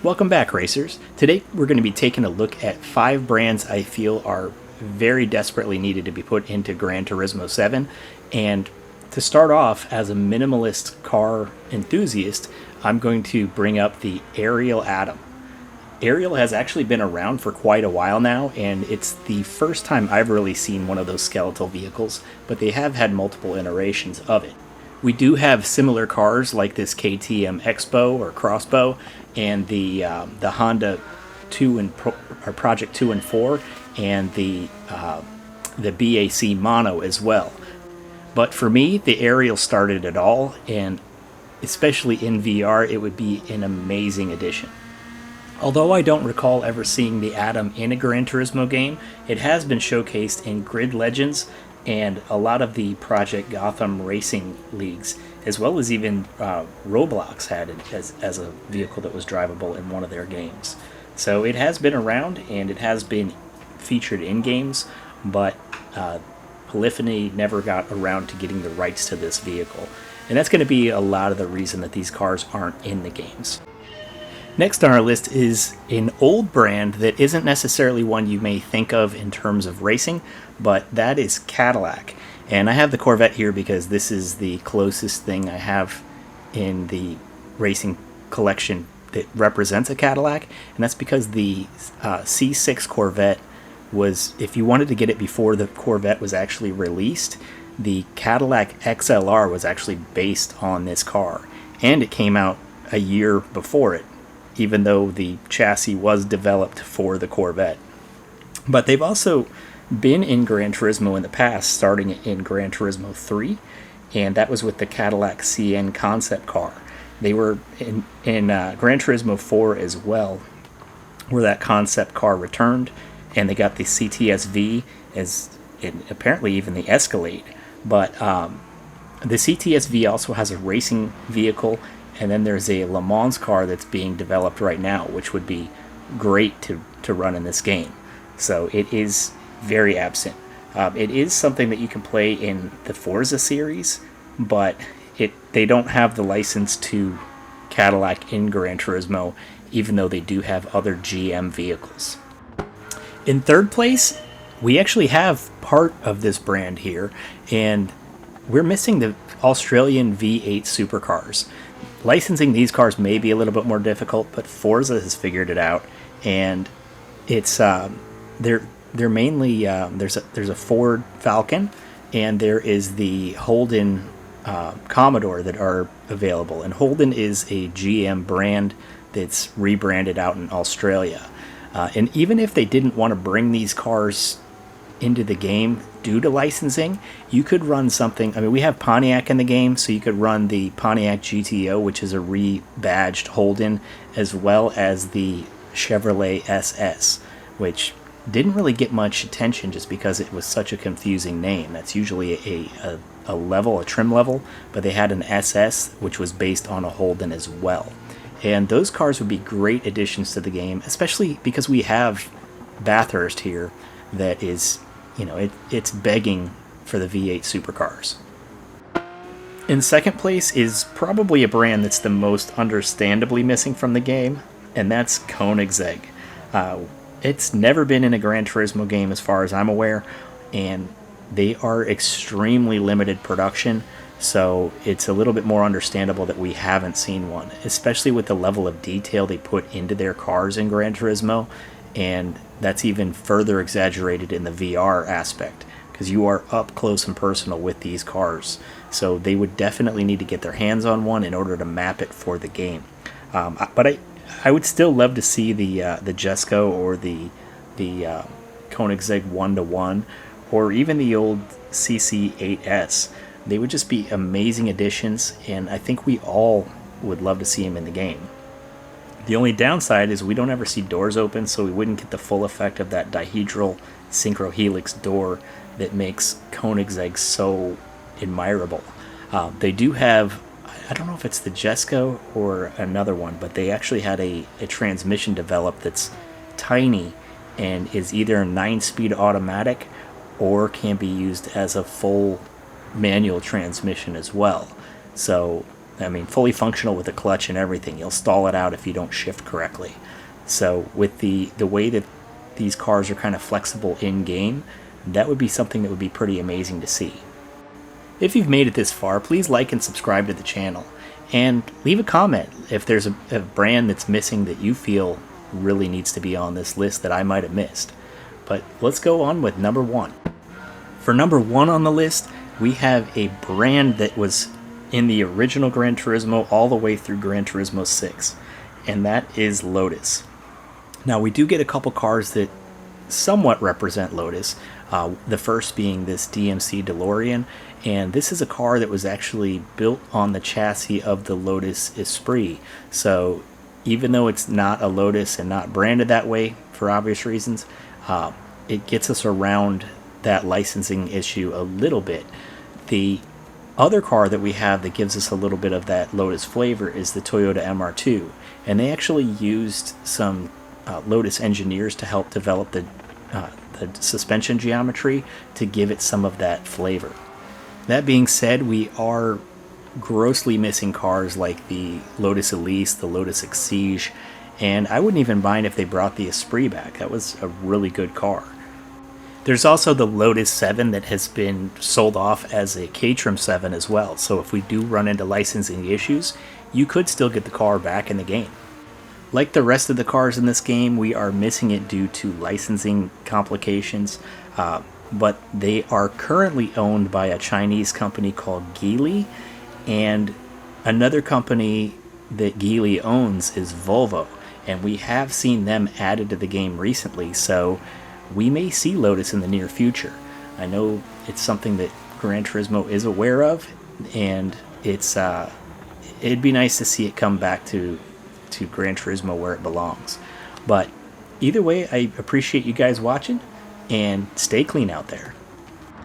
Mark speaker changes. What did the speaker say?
Speaker 1: Welcome back, racers. Today we're going to be taking a look at 5 brands I feel are very desperately needed to be put into Gran Turismo 7. And to start off, as a minimalist car enthusiast, I'm going to bring up the Ariel Atom. Ariel has actually been around for quite a while now, and it's the first time I've really seen one of those skeletal vehicles, but they have had multiple iterations of it. We do have similar cars like this KTM Expo or Crossbow, and the Honda 2 and or Project 2 and 4, and the BAC Mono as well. But for me, the Ariel started it all, and especially in VR, it would be an amazing addition. Although I don't recall ever seeing the Atom in a Gran Turismo game, it has been showcased in Grid Legends and a lot of the Project Gotham racing leagues, as well as even Roblox had it as a vehicle that was drivable in one of their games. So it has been around, and it has been featured in games, but Polyphony never got around to getting the rights to this vehicle. And that's going to be a lot of the reason that these cars aren't in the games. Next on our list is an old brand that isn't necessarily one you may think of in terms of racing, but that is Cadillac. And I have the Corvette here because this is the closest thing I have in the racing collection that represents a Cadillac, and that's because the C6 Corvette was, if you wanted to get it before the Corvette was actually released, the Cadillac XLR was actually based on this car, and it came out a year before it, even though the chassis was developed for the Corvette. But they've also been in Gran Turismo in the past, starting in Gran Turismo 3, and that was with the Cadillac CN concept car. They were in Gran Turismo 4 as well, where that concept car returned, and they got the CTS-V, and apparently even the Escalade. But the CTS-V also has a racing vehicle, and then there's a Le Mans car that's being developed right now, which would be great to run in this game. So it is very absent. It is something that you can play in the Forza series, but they don't have the license to Cadillac in Gran Turismo, even though they do have other GM vehicles. In third place, we actually have part of this brand here, and we're missing the Australian V8 supercars. Licensing these cars may be a little bit more difficult, but Forza has figured it out, and it's they're mainly there's a Ford Falcon, and there is the Holden Commodore that are available. And Holden is a GM brand that's rebranded out in Australia. And even if they didn't want to bring these cars into the game due to licensing, you could run something. I mean, we have Pontiac in the game, so you could run the Pontiac GTO, which is a rebadged Holden, as well as the Chevrolet SS, which didn't really get much attention just because it was such a confusing name. That's usually a level, a trim level, but they had an SS, which was based on a Holden as well. And those cars would be great additions to the game, especially because we have Bathurst here that is, it's begging for the V8 supercars. In second place is probably a brand that's the most understandably missing from the game, and that's Koigseg. It's never been in a Gran Turismo game as far as I'm aware, and they are extremely limited production, so it's a little bit more understandable that we haven't seen one, especially with the level of detail they put into their cars in Gran Turismo, and that's even further exaggerated in the VR aspect, because you are up close and personal with these cars. So they would definitely need to get their hands on one in order to map it for the game. But I would still love to see the Jesco or the Koigseg 1-to-1, or even the old CC8S. They would just be amazing additions, and I think we all would love to see them in the game. The only downside is we don't ever see doors open, so we wouldn't get the full effect of that dihedral synchrohelix door that makes Koigseg so admirable. They do have, I don't know if it's the Jesco or another one, but they actually had a transmission developed that's tiny and is either a 9-speed automatic or can be used as a full manual transmission as well. So I mean, fully functional with the clutch and everything. You'll stall it out if you don't shift correctly. So with the way that these cars are kind of flexible in game, that would be something that would be pretty amazing to see. If you've made it this far, please like and subscribe to the channel, and leave a comment if there's a brand that's missing that you feel really needs to be on this list that I might have missed. But let's go on with number 1. For number 1 on the list, we have a brand that was in the original Gran Turismo all the way through Gran Turismo 6, and that is Lotus. Now, we do get a couple cars that somewhat represent Lotus, the first being this DMC DeLorean, and this is a car that was actually built on the chassis of the Lotus Esprit. So even though it's not a Lotus and not branded that way for obvious reasons, it gets us around that licensing issue a little bit. The other car that we have that gives us a little bit of that Lotus flavor is the Toyota MR2, and they actually used some Lotus engineers to help develop the suspension geometry to give it some of that flavor. That being said, we are grossly missing cars like the Lotus Elise, the Lotus Exige, and I wouldn't even mind if they brought the Esprit back. That was a really good car. There's also the Lotus 7 that has been sold off as a Caterham 7 as well, so if we do run into licensing issues, you could still get the car back in the game. Like the rest of the cars in this game, we are missing it due to licensing complications, but they are currently owned by a Chinese company called Geely, and another company that Geely owns is Volvo, and we have seen them added to the game recently, so we may see Lotus in the near future. I know it's something that Gran Turismo is aware of, and it'd be nice to see it come back to Gran Turismo where it belongs. But either way, I appreciate you guys watching, and stay clean out there.